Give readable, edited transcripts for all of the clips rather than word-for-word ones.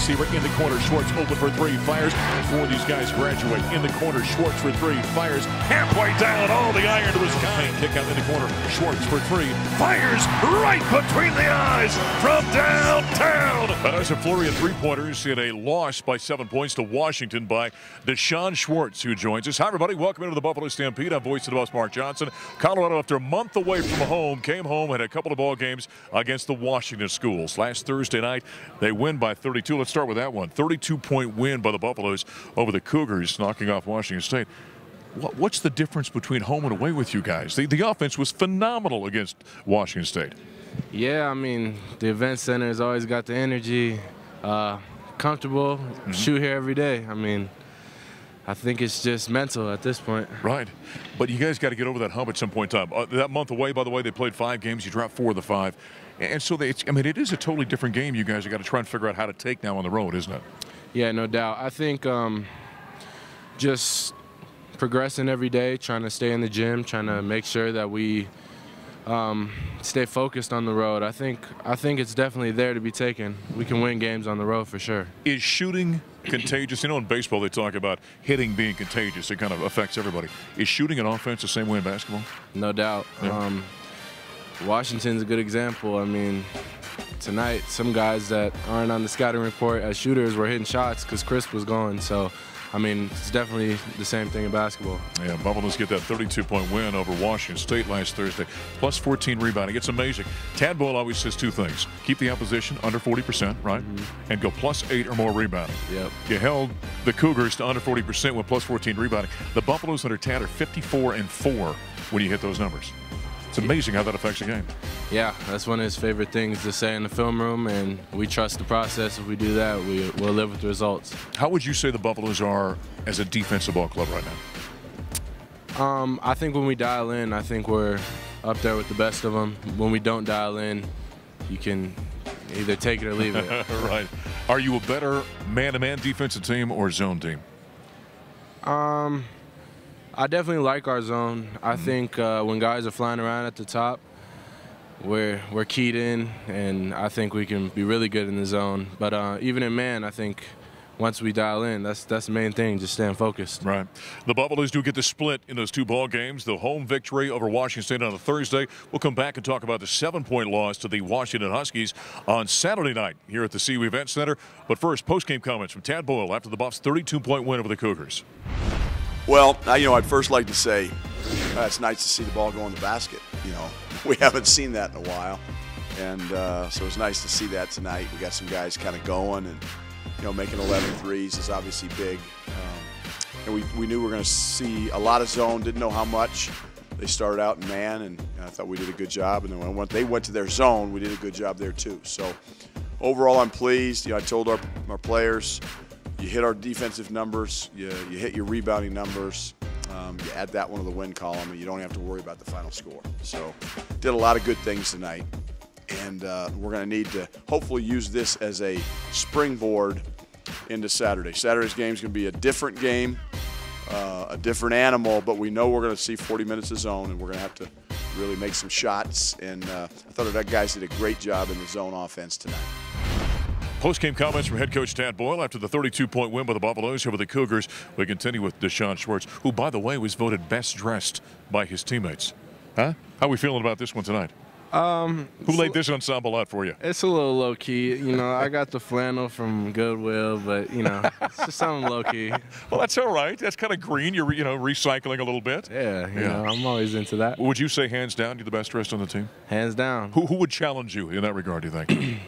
receiver in the corner. Schwartz open for three. Fires before these guys graduate. In the corner, Schwartz for three. Fires halfway down. Oh, the iron to his sky. Kick out in the corner. Schwartz for three. Fires right between the eyes from downtown. But there's a flurry of three-pointers in a loss by 7 points to Washington by D'Shawn Schwartz, who joins us. Hi, everybody. Welcome into the Buffalo Stampede. I'm voice of the Buffs, Mark Johnson. Colorado, after a month away from home, came home, had a couple of ball games against the Washington schools. Last Thursday night, they win by 32. Let's start with that one. 32-point win by the Buffaloes over the Cougars, knocking off Washington State. What's the difference between home and away with you guys? The offense was phenomenal against Washington State. Yeah, I mean, the event center has always got the energy, comfortable, shoot here every day. I mean, I think it's just mental at this point. Right. But you guys got to get over that hump at some point in time. That month away, by the way, they played 5 games. You dropped 4 of the 5. And so, I mean, it is a totally different game you guys have got to try and figure out how to take now on the road, isn't it? Yeah, no doubt. I think just progressing every day, trying to stay in the gym, trying to make sure that we stay focused on the road. I think it's definitely there to be taken. We can win games on the road for sure. Is shooting contagious? You know, in baseball they talk about hitting being contagious. It kind of affects everybody. Is shooting an offense the same way in basketball? No doubt. Yeah. Washington's a good example. I mean, tonight some guys that aren't on the scouting report as shooters were hitting shots because Chris was gone. So, I mean, it's definitely the same thing in basketball. Yeah, Buffaloes get that 32-point win over Washington State last Thursday, plus 14 rebounding. It's amazing. Tad Boyle always says 2 things. Keep the opposition under 40%, right? And go plus 8 or more rebounding. Yep. You held the Cougars to under 40% with plus 14 rebounding. The Buffaloes under Tad are 54-4 when you hit those numbers. It's amazing how that affects the game. Yeah, that's one of his favorite things to say in the film room, and we trust the process. If we do that, we'll live with the results. How would you say the Buffaloes are as a defensive ball club right now? I think when we dial in, I think we're up there with the best of them. When we don't dial in, you can either take it or leave it. Right. Are you a better man-to-man defensive team or zone team? I definitely like our zone. I think when guys are flying around at the top, we're keyed in, and I think we can be really good in the zone. But even in man, I think once we dial in, that's the main thing, just staying focused. Right. The Buffaloes do get the split in those 2 ball games. The home victory over Washington State on a Thursday. We'll come back and talk about the 7-point loss to the Washington Huskies on Saturday night here at the CU Event Center. But first, post-game comments from Tad Boyle after the Buffs' 32-point win over the Cougars. Well, you know, I'd first like to say it's nice to see the ball go in the basket. You know, we haven't seen that in a while, and so it's nice to see that tonight. We got some guys kind of going, and you know, making 11 threes is obviously big. And we knew we were going to see a lot of zone. Didn't know how much. They started out in man, and I thought we did a good job. And then when they went to their zone, we did a good job there too. So overall, I'm pleased. You know, I told our players, you hit our defensive numbers, you hit your rebounding numbers, you add that one to the win column, and you don't have to worry about the final score. So did a lot of good things tonight, and we're going to need to hopefully use this as a springboard into Saturday. Saturday's game is going to be a different game, a different animal, but we know we're going to see 40 minutes of zone, and we're going to have to really make some shots. And I thought our guys did a great job in the zone offense tonight. Post-game comments from head coach Tad Boyle after the 32-point win by the Buffaloes over the Cougars. We continue with D'Shawn Schwartz, who, by the way, was voted best dressed by his teammates. Huh? How are we feeling about this one tonight? Who laid this ensemble out for you? It's a little low-key. You know, I got the flannel from Goodwill, but, you know, it's just something low-key. Well, that's all right. That's kind of green. You're, you know, recycling a little bit. Yeah, you know, I'm always into that. Would you say, hands down, you're the best dressed on the team? Hands down. Who would challenge you in that regard, do you think?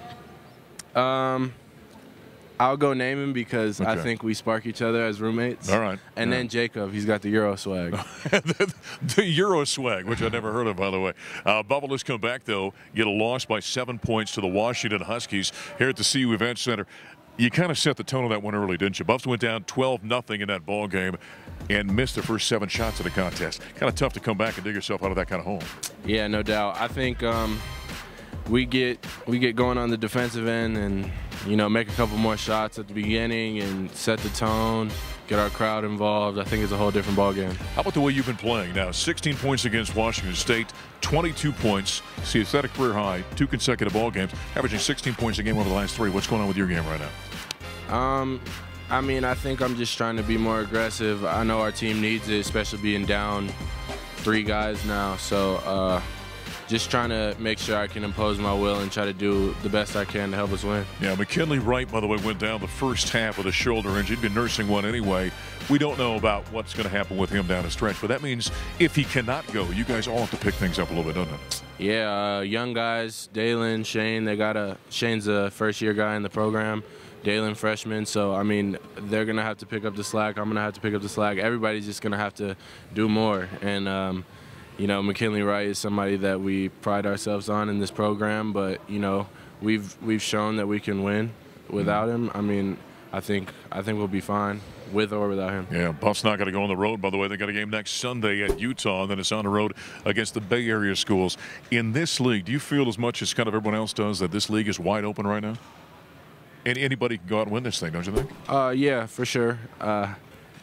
I'll go name him because I think we spark each other as roommates. All right. And then Jacob, he's got the Euro swag. The Euro swag, which I never heard of, by the way. Buffaloes come back, though, get a loss by 7 points to the Washington Huskies here at the CU Event Center. You kind of set the tone of that one early, didn't you? Buffs went down 12-0 in that ball game and missed their first 7 shots of the contest. Kind of tough to come back and dig yourself out of that kind of hole. Yeah, no doubt. I think we get going on the defensive end and, you know, make a couple more shots at the beginning and set the tone, get our crowd involved. I think it's a whole different ball game. How about the way you've been playing now? 16 points against Washington State, 22 points. See, it's at a career high, 2 consecutive ball games, averaging 16 points a game over the last 3. What's going on with your game right now? I mean, I think I'm just trying to be more aggressive. I know our team needs it, especially being down 3 guys now. So just trying to make sure I can impose my will and try to do the best I can to help us win. Yeah, McKinley Wright, by the way, went down the first half with a shoulder injury. He'd been nursing one anyway. We don't know about what's going to happen with him down the stretch, but that means if he cannot go, you guys all have to pick things up a little bit, don't it? Yeah, young guys, Dalen, Shane, Shane's a first-year guy in the program. Dalen, freshman, so, I mean, they're going to have to pick up the slack. I'm going to have to pick up the slack. Everybody's just going to have to do more. And, you know, McKinley Wright is somebody that we pride ourselves on in this program, but, you know, we've shown that we can win without him. I mean, I think we'll be fine with or without him. Yeah, Buff's not going to go on the road, by the way. They got a game next Sunday at Utah, and then it's on the road against the Bay Area schools. In this league, do you feel as much as kind of everyone else does that this league is wide open right now? Anybody can go out and win this thing, don't you think? Yeah, for sure.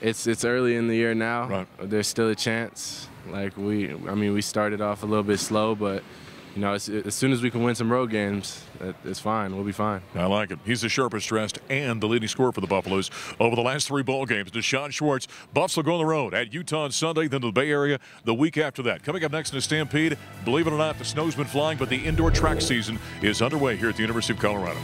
It's early in the year now. Right. There's still a chance. Like we started off a little bit slow, but you know, as soon as we can win some road games, it's fine. We'll be fine. I like it. He's the sharpest dressed and the leading scorer for the Buffaloes over the last 3 ball games. D'Shawn Schwartz. Buffs will go on the road at Utah on Sunday, then to the Bay Area the week after that. Coming up next in the Stampede, believe it or not, the snow's been flying, but the indoor track season is underway here at the University of Colorado.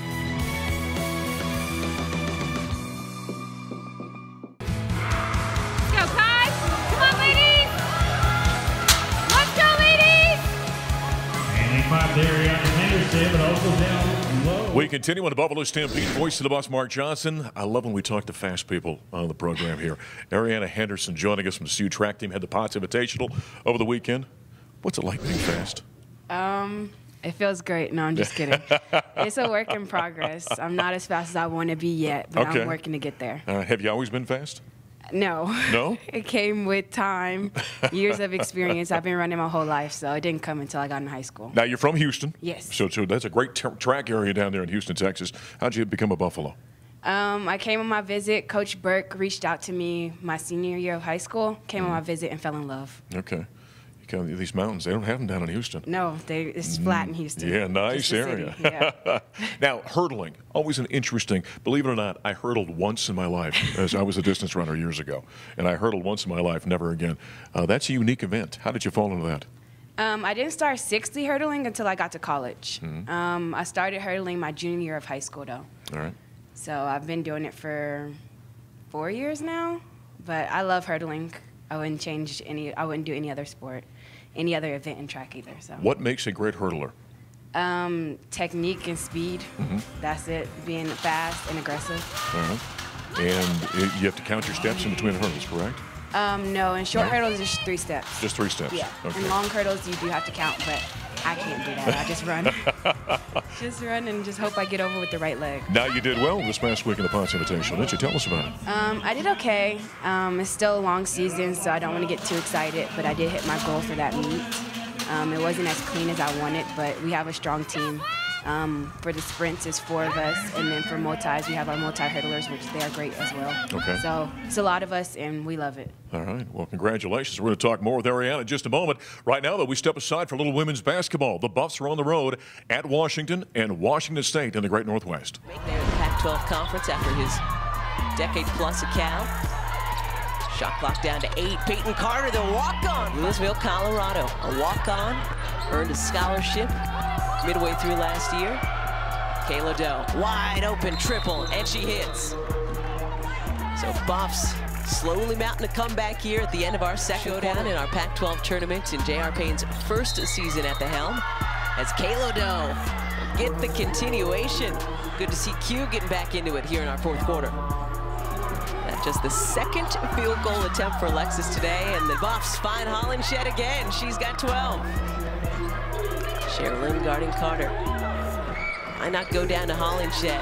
Eriana Henderson, but also down low. We continue on the Buffalo Stampede. Voice of the Buffs, Mark Johnson. I love when we talk to fast people on the program here. Eriana Henderson joining us from the CU track team. Had the Potts Invitational over the weekend. What's it like being fast? It feels great. No, I'm just kidding. It's a work in progress. I'm not as fast as I want to be yet, but okay. I'm working to get there. Have you always been fast? No. No? It came with time, years of experience. I've been running my whole life, so it didn't come until I got in high school. Now, you're from Houston. Yes. So that's a great track area down there in Houston, Texas. How'd you become a Buffalo? I came on my visit. Coach Burke reached out to me my senior year of high school, came on my visit, and fell in love. Okay. These mountains, they don't have them down in Houston. No, it's flat in Houston. Yeah, nice area. Yeah. Now, hurdling, always an interesting, believe it or not, I hurdled once in my life, as I was a distance runner years ago. And I hurdled once in my life, never again. That's a unique event. How did you fall into that? I didn't start 60 hurdling until I got to college. I started hurdling my junior year of high school, though. All right. So I've been doing it for 4 years now. But I love hurdling. I wouldn't do any other sport, any other event in track either. So. What makes a great hurdler? Technique and speed. That's it. Being fast and aggressive. And you have to count your steps in between the hurdles, correct? No, in short hurdles, just 3 steps. Just 3 steps? Yeah. Okay. In long hurdles, you do have to count, but I can't do that. I just run. Just run and just hope I get over with the right leg. Now, you did well this past week in the Potts Invitational. Didn't you? Tell us about it. I did okay. It's still a long season, so I don't want to get too excited, but I did hit my goal for that meet. It wasn't as clean as I wanted, but we have a strong team. For the sprints, it's 4 of us, and then for multis, we have our multi-hurdlers, which they are great as well. Okay. So it's a lot of us, and we love it. All right. Well, congratulations. We're going to talk more with Eriana in just a moment. Right now, though, we step aside for a little women's basketball. The Buffs are on the road at Washington and Washington State in the Great Northwest. Right there in the Pac-12 Conference after his decade-plus account. Shot clock down to 8. Peyton Carter, the walk-on. Louisville, Colorado. A walk-on. Earned a scholarship midway through last year. Kayla Doe, wide open triple, and she hits. So Buffs slowly mounting a comeback here at the end of our second showdown in our Pac-12 tournament in J.R. Payne's first season at the helm. As Kayla Doe get the continuation. Good to see Q getting back into it here in our 4th quarter. That's just the 2nd field goal attempt for Alexis today, and the Buffs find Hollinshed again. She's got 12. Sherilyn guarding Carter. Why not go down to Hollinshed? 9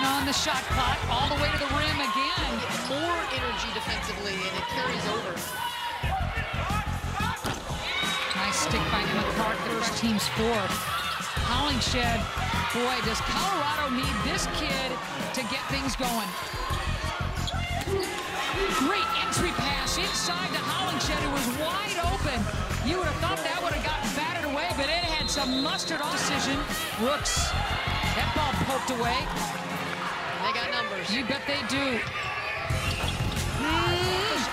on the shot clock, all the way to the rim again. More energy defensively, and it carries over. Nice stick by Emma Clark, first team score. Hollinshed, boy, does Colorado need this kid to get things going. Great entry pass inside to Hollinshed, who was wide open. You would have thought that would have gotten batted away, but it had some mustard on decision. Brooks, that ball poked away. They got numbers. You bet they do.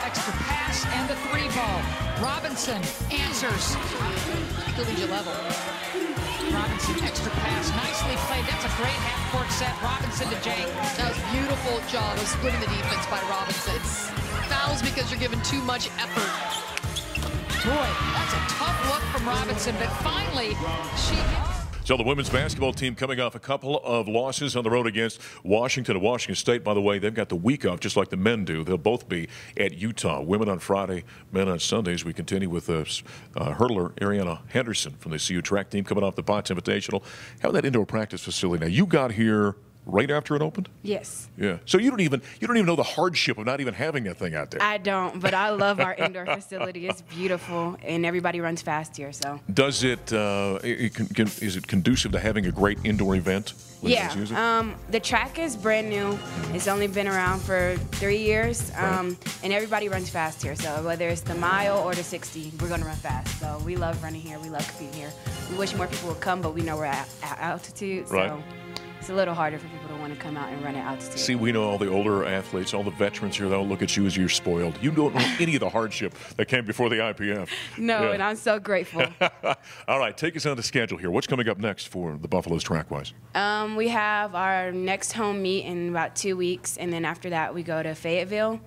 Extra pass and the 3-ball. Robinson answers. Collegiate level. Robinson, extra pass, nicely played. That's a great half-court set. Robinson to Jake. That was a beautiful job of splitting the defense by Robinson. It's fouls because you're giving too much effort. Boy, that's a tough look from Robinson, but finally she gets... So the women's basketball team coming off a couple of losses on the road against Washington and Washington State. By the way, they've got the week off just like the men do. They'll both be at Utah. Women on Friday, men on Sundays. We continue with hurdler Eriana Henderson from the CU track team coming off the BuffsTV Invitational. How that indoor practice facility? Now, you got here right after it opened? Yes. Yeah. So you don't even know the hardship of not even having that thing out there. I don't, but I love our indoor facility. It's beautiful, and everybody runs fast here. So. Does it? Is it conducive to having a great indoor event? Yeah. The track is brand new. It's only been around for 3 years, and everybody runs fast here. So whether it's the mile or the 60, we're gonna run fast. So we love running here. We love competing here. We wish more people would come, but we know we're at altitude. So. Right. It's a little harder for people to want to come out and run at altitude. See, we know all the older athletes, all the veterans here. They'll look at you as you're spoiled. You don't know any of the hardship that came before the IPF. No, yeah. And I'm so grateful. All right, take us on the schedule here. What's coming up next for the Buffaloes track-wise? We have our next home meet in about 2 weeks, and then after that we go to Fayetteville,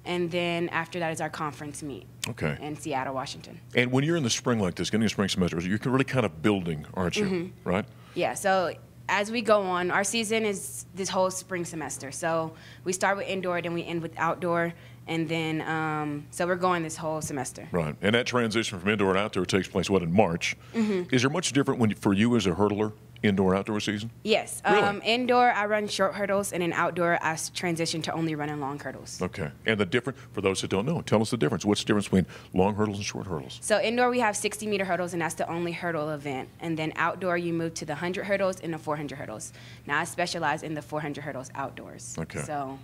and then after that is our conference meet. Okay. In Seattle, Washington. And when you're in the spring like this, getting a spring semester, you're really kind of building, aren't you? Right? Yeah. So. As we go on, our season is this whole spring semester. So we start with indoor, then we end with outdoor, and then so we're going this whole semester. Right, and that transition from indoor and outdoor takes place, what, in March? Is there much different for you as a hurdler, indoor-outdoor season? Yes. Really? Indoor, I run short hurdles, and in outdoor, I transition to only running long hurdles. Okay. And the difference, for those that don't know, tell us the difference. What's the difference between long hurdles and short hurdles? So indoor, we have 60-meter hurdles, and that's the only hurdle event. And then outdoor, you move to the 100 hurdles and the 400 hurdles. Now, I specialize in the 400 hurdles outdoors. Okay. So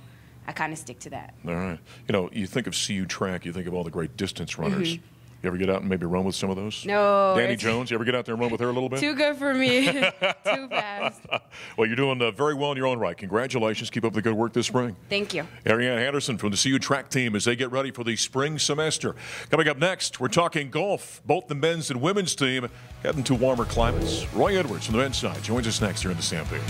I kind of stick to that. All right. You know, you think of CU track, you think of all the great distance runners. You ever get out and maybe run with some of those? No. Danny Jones, you ever get out there and run with her a little bit? Too good for me. Too fast. Well, you're doing very well in your own right. Congratulations. Keep up the good work this spring. Thank you. Eriana Henderson from the CU track team as they get ready for the spring semester. Coming up next, we're talking golf. Both the men's and women's team heading to warmer climates. Roy Edwards from the men's side joins us next here in the Stampede.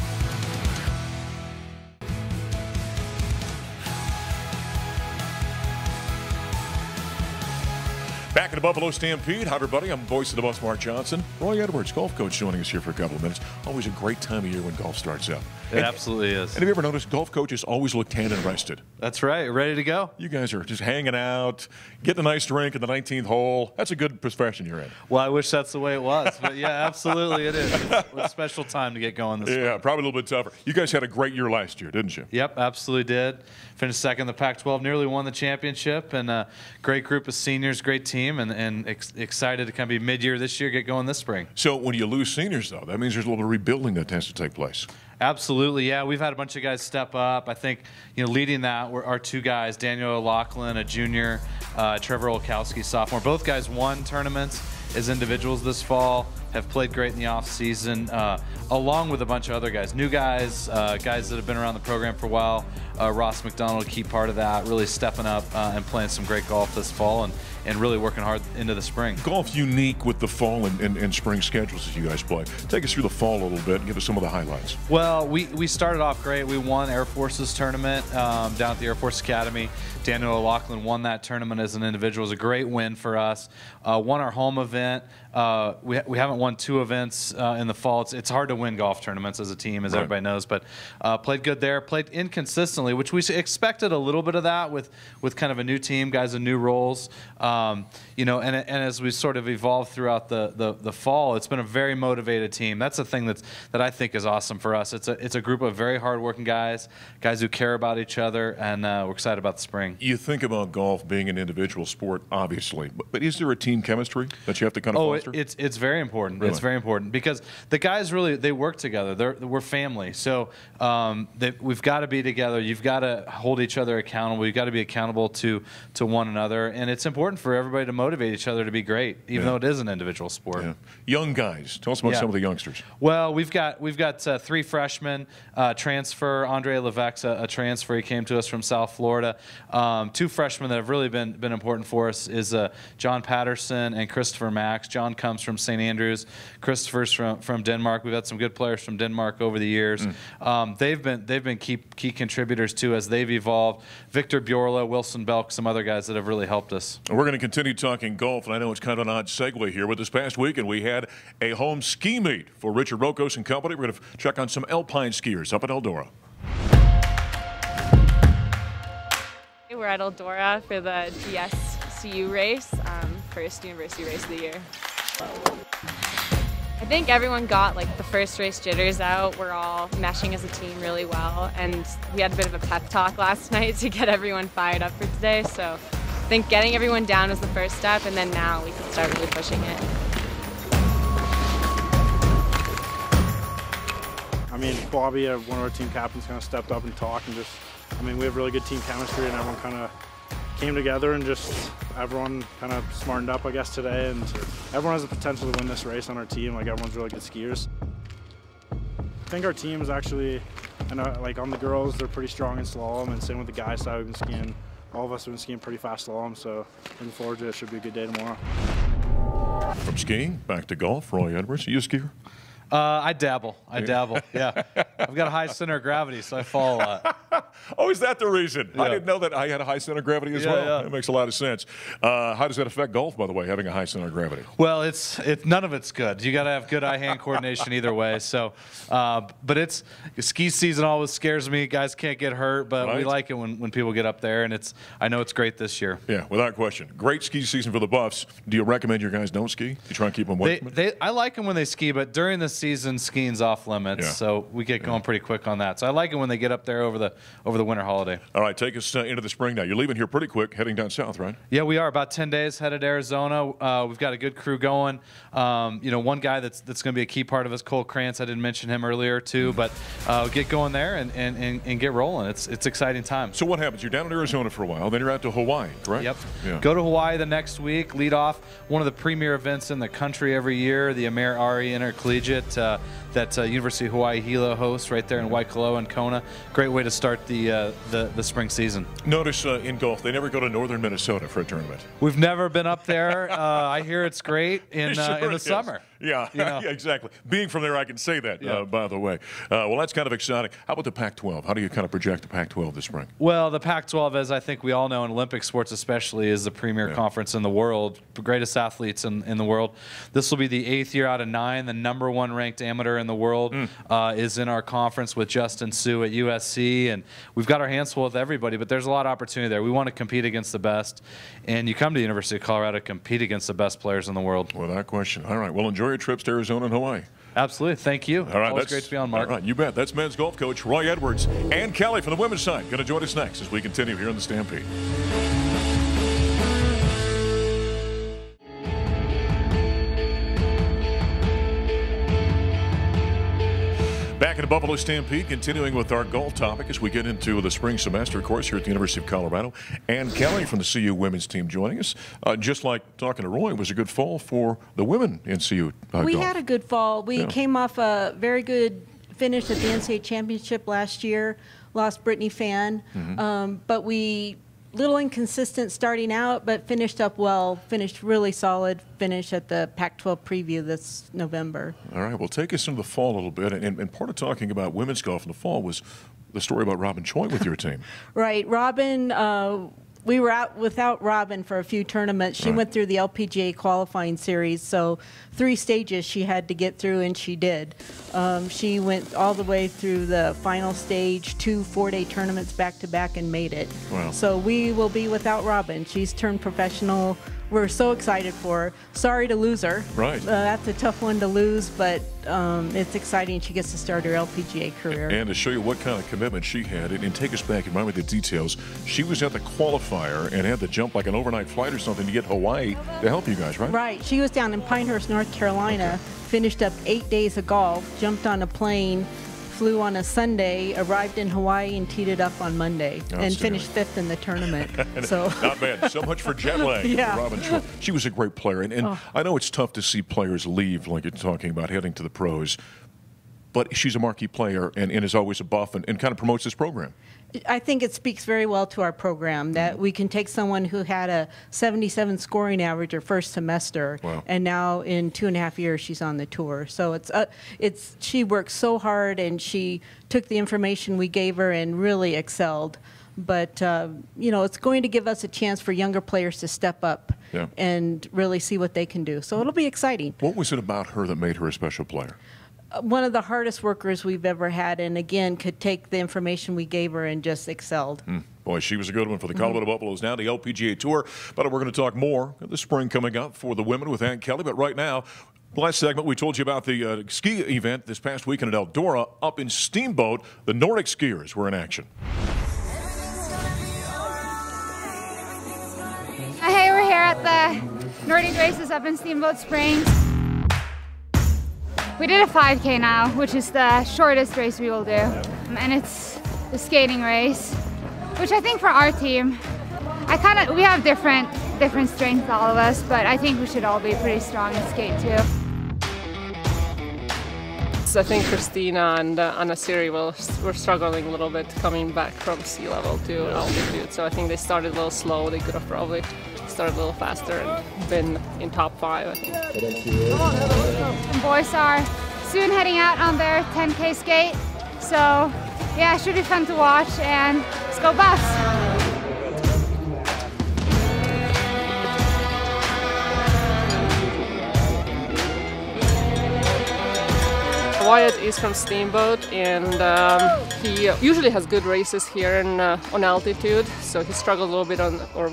Back in the Buffalo Stampede. Hi, everybody. I'm voice of the bus, Mark Johnson. Roy Edwards, golf coach, joining us here for a couple of minutes. Always a great time of year when golf starts up. It absolutely is. And have you ever noticed golf coaches always look tan and rested? That's right. Ready to go. You guys are just hanging out, getting a nice drink in the 19th hole. That's a good profession you're in. Well, I wish that's the way it was. But, yeah, absolutely it is. It's a special time to get going this Yeah, spring. probably a little bit tougher. You guys had a great year last year, didn't you? Yep, absolutely did. Finished second in the Pac-12, nearly won the championship, and a great group of seniors, great team, and excited to kind of be mid-year this year, get going this spring. So when you lose seniors, though, that means there's a little bit of rebuilding that has to take place. Absolutely, yeah. We've had a bunch of guys step up. I think, leading that were our two guys, Daniel O'Loughlin, a junior, Trevor Olkowski, sophomore. Both guys won tournaments as individuals this fall, have played great in the offseason, along with a bunch of other guys. New guys, guys that have been around the program for a while. Ross McDonald, a key part of that, really stepping up and playing some great golf this fall and really working hard into the spring. Golf unique with the fall and spring schedules that you guys play. Take us through the fall a little bit and give us some of the highlights. Well, we started off great. We won Air Force's tournament down at the Air Force Academy. Daniel O'Loughlin won that tournament as an individual. It was a great win for us. Won our home event. We haven't won 2 events in the fall. It's hard to win golf tournaments as a team, as everybody knows, but played good there. Played inconsistently, which we expected a little bit of that with kind of a new team, guys in new roles. And as we sort of evolved throughout the fall, it's been a very motivated team. That's the thing that I think is awesome for us. It's a group of very hardworking guys who care about each other, and we're excited about the spring. You think about golf being an individual sport, obviously, but is there a team chemistry that you have to kind of foster? It's very important. Really? It's very important because the guys really, they work together. We're family. So we've got to be together. You've got to hold each other accountable. You've got to be accountable to one another. And it's important for everybody to motivate each other to be great, even though it is an individual sport. Yeah. Young guys, tell us about some of the youngsters. Well, we've got 3 freshmen, transfer. Andre Levesque, a transfer. He came to us from South Florida. 2 freshmen that have really been important for us is John Patterson and Christopher Max. John comes from St. Andrews. Christopher's from Denmark. We've had some good players from Denmark over the years. They've been key contributors too as they've evolved. Victor Bjorla, Wilson Belk, some other guys that have really helped us. We're going to continue talking golf, and I know it's kind of an odd segue here, but this past weekend we had a home ski meet for Richard Rokos and company. We're going to check on some alpine skiers up at Eldora. We're at Eldora for the CU race, first university race of the year. I think everyone got like the first race jitters out. We're all meshing as a team really well, and we had a bit of a pep talk last night to get everyone fired up for today. So I think getting everyone down was the first step, and then now we can start really pushing it. I mean, Bobby, one of our team captains, kind of stepped up and talked, and we have really good team chemistry, and everyone kind of came together and everyone kind of smartened up, I guess, today, and everyone has the potential to win this race on our team. Like, everyone's really good skiers. I think our team is actually, like on the girls, they're pretty strong in slalom, and same with the guys side. We've been skiing, all of us have been skiing pretty fast slalom, so looking forward to it. Should be a good day tomorrow. From skiing, back to golf. Roy Edwards, are you a skier? I dabble. Yeah. I've got a high center of gravity, so I fall a lot. Oh, is that the reason? Yeah. I didn't know that I had a high center of gravity as well. That makes a lot of sense. How does that affect golf, by the way, having a high center of gravity? Well, it's none of it's good. You got to have good eye-hand coordination either way. So, but ski season always scares me. Guys can't get hurt, but we like it when people get up there, and I know it's great this year. Yeah, without question. Great ski season for the Buffs. Do you recommend your guys don't ski? You try and keep them away from it? I like them when they ski, but during the season, skiing's off limits, so we get going pretty quick on that. So I like it when they get up there over the winter holiday. All right, take us into the spring now. You're leaving here pretty quick, heading down south, right? Yeah, we are. About 10 days headed to Arizona. We've got a good crew going. One guy that's going to be a key part of us, Cole Krantz. I didn't mention him earlier too, but get going there and get rolling. It's exciting time. So what happens? You're down in Arizona for a while, then you're out to Hawaii, correct? Yep. Yeah. Go to Hawaii the next week. Lead off one of the premier events in the country every year, the Amer Ari Intercollegiate. That University of Hawaii Hilo hosts right there in Waikoloa and Kona. Great way to start the spring season. Notice in golf, they never go to northern Minnesota for a tournament. We've never been up there. I hear it's great in the summer. Yeah, yeah, exactly. Being from there, I can say that, by the way. Well, that's kind of exciting. How about the Pac-12? How do you kind of project the Pac-12 this spring? Well, the Pac-12, as I think we all know in Olympic sports especially, is the premier conference in the world, the greatest athletes in the world. This will be the 8th year out of 9. The #1 ranked amateur in the world is in our conference with Justin Sue at USC, and we've got our hands full with everybody, but there's a lot of opportunity there. We want to compete against the best, and you come to the University of Colorado to compete against the best players in the world. Without question. All right, well, enjoy your trips to Arizona and Hawaii. Absolutely. Thank you. All right, always great to be on, Mark. All right, you bet. That's men's golf coach Roy Edwards and Kelly from the women's side. Going to join us next as we continue here on the Stampede. Back in the Buffalo Stampede, continuing with our golf topic as we get into the spring semester, of course, here at the University of Colorado. And Kelly from the CU women's team joining us. Just like talking to Roy, it was a good fall for the women in CU We golf. had a good fall. We came off a very good finish at the NCAA Championship last year, lost Brittany Fan, but we little inconsistent starting out, but finished up well, finished really solid finish at the Pac-12 preview this November. All right, well, take us into the fall a little bit. And part of talking about women's golf in the fall was the story about Robin Choi with your team. Right. Robin, we were out without Robin for a few tournaments. She went through the LPGA qualifying series, so 3 stages she had to get through, and she did. She went all the way through the final stage, 2 4-day tournaments back-to-back, and made it. Wow. So we will be without Robin. She's turned professional. We're so excited for her. Sorry to lose her. Right. That's a tough one to lose, but it's exciting. She gets to start her LPGA career. And to show you what kind of commitment she had, and take us back and remind me the details, she was at the qualifier and had to jump like an overnight flight or something to get Hawaii to help you guys, right? Right. She was down in Pinehurst, North Carolina, finished up 8 days of golf, jumped on a plane, flew on a Sunday, arrived in Hawaii, and teed it up on Monday, and finished 5th in the tournament. So not bad. So much for jet lag. Yeah. Robin Schwartz. She was a great player, and I know it's tough to see players leave, like you're talking about, heading to the pros. But she's a marquee player and is always a buff and kind of promotes this program. I think it speaks very well to our program that we can take someone who had a 77 scoring average her first semester, and now in 2.5 years she's on the tour. So she worked so hard, and she took the information we gave her and really excelled. But you know, it's going to give us a chance for younger players to step up and really see what they can do. So it'll be exciting. What was it about her that made her a special player? One of the hardest workers we've ever had, and again, could take the information we gave her and just excelled. Boy, she was a good one for the Colorado Buffaloes. Now the LPGA Tour, but we're going to talk more this spring coming up for the women with Ann Kelly. But right now, last segment, we told you about the ski event this past weekend at Eldora up in Steamboat. The Nordic skiers were in action. Hey, we're here at the Nordic races up in Steamboat Springs. We did a 5K now, which is the shortest race we will do. And it's the skating race, which I think for our team, we have different strengths, all of us, but I think we should all be pretty strong in skate too. I think Christina and Anna Siri were struggling a little bit coming back from sea level to altitude, so I think they started a little slow. They could have probably started a little faster and been in top 5, I think. And boys are soon heading out on their 10K skate, so yeah, it should be fun to watch, and let's go Buffs! Wyatt is from Steamboat, and he usually has good races here on altitude, so he struggled a little bit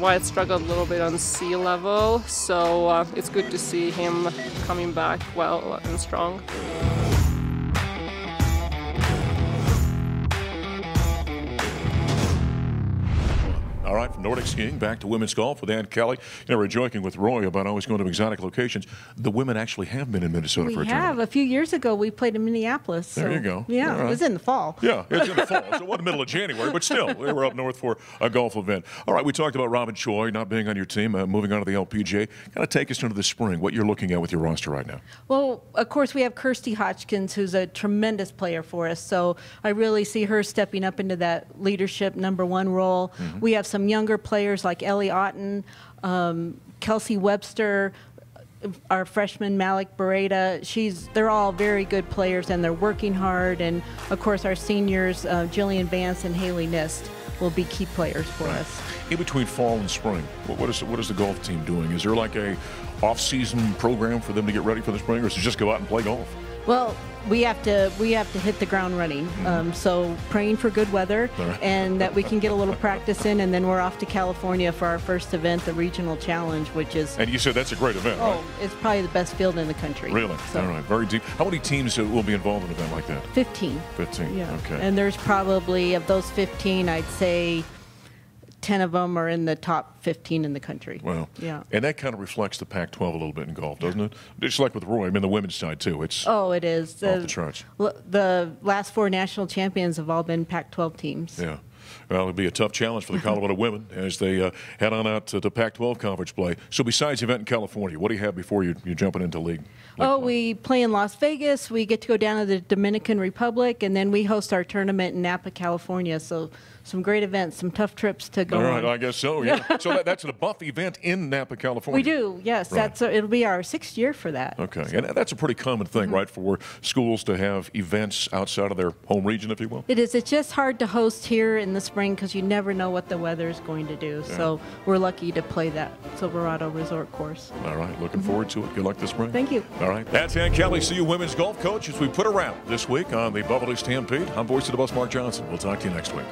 Wyatt struggled a little bit on sea level, so it's good to see him coming back well and strong. All right, from Nordic skiing back to women's golf with Ann Kelly. You know, we're joking with Roy about always going to exotic locations. The women actually have been in Minnesota for a tournament. A few years ago, we played in Minneapolis. So, there you go. Yeah, right. It was in the fall. Yeah, it's in the fall. So it wasn't the middle of January, but still, we were up north for a golf event. All right, we talked about Robin Choi not being on your team, moving on to the LPGA. Kind of take us into the spring, what you're looking at with your roster right now. Well, of course, we have Kirsty Hodgkins, who's a tremendous player for us. So I really see her stepping up into that leadership #1 role. We have some younger players like Ellie Otten, Kelsey Webster, our freshman Malik Beretta. They're all very good players, and they're working hard. And of course, our seniors, Jillian Vance and Haley Nist, will be key players for us. In between fall and spring, what is the golf team doing? Is there like a off-season program for them to get ready for the spring, or is it just go out and play golf? Well, we have to hit the ground running. So praying for good weather and that we can get a little practice in, and then we're off to California for our first event, the Regional Challenge, which is. And you said that's a great event, right? It's probably the best field in the country. Really? So. All right, very deep. How many teams will be involved in an event like that? 15. 15. Yeah. Okay. And there's probably, of those 15, I'd say 10 of them are in the top 15 in the country. Wow. Yeah. And that kind of reflects the Pac-12 a little bit in golf, doesn't it? Just like with Roy, I mean, the women's side, too. It's it is. Off the charts. The last 4 national champions have all been Pac-12 teams. Yeah. Well, it'll be a tough challenge for the Colorado women as they head on out to Pac-12 conference play. So besides the event in California, what do you have before you're jumping into league? We play in Las Vegas. We get to go down to the Dominican Republic, and then we host our tournament in Napa, California. So some great events, some tough trips to go on. All right, on. I guess so, yeah. So that's the Buff event in Napa, California. We do, yes. Right. It'll be our 6th year for that. Okay, and that's a pretty common thing, right, for schools to have events outside of their home region, if you will? It is. It's just hard to host here in the spring because you never know what the weather is going to do. Yeah. So we're lucky to play that Silverado Resort course. All right, looking forward to it. Good luck this spring. Thank you. All right, that's Ann Kelly, CU women's golf coach, as we put around this week on the Buffalo Stampede. I'm voice of the Buffs, Mark Johnson. We'll talk to you next week.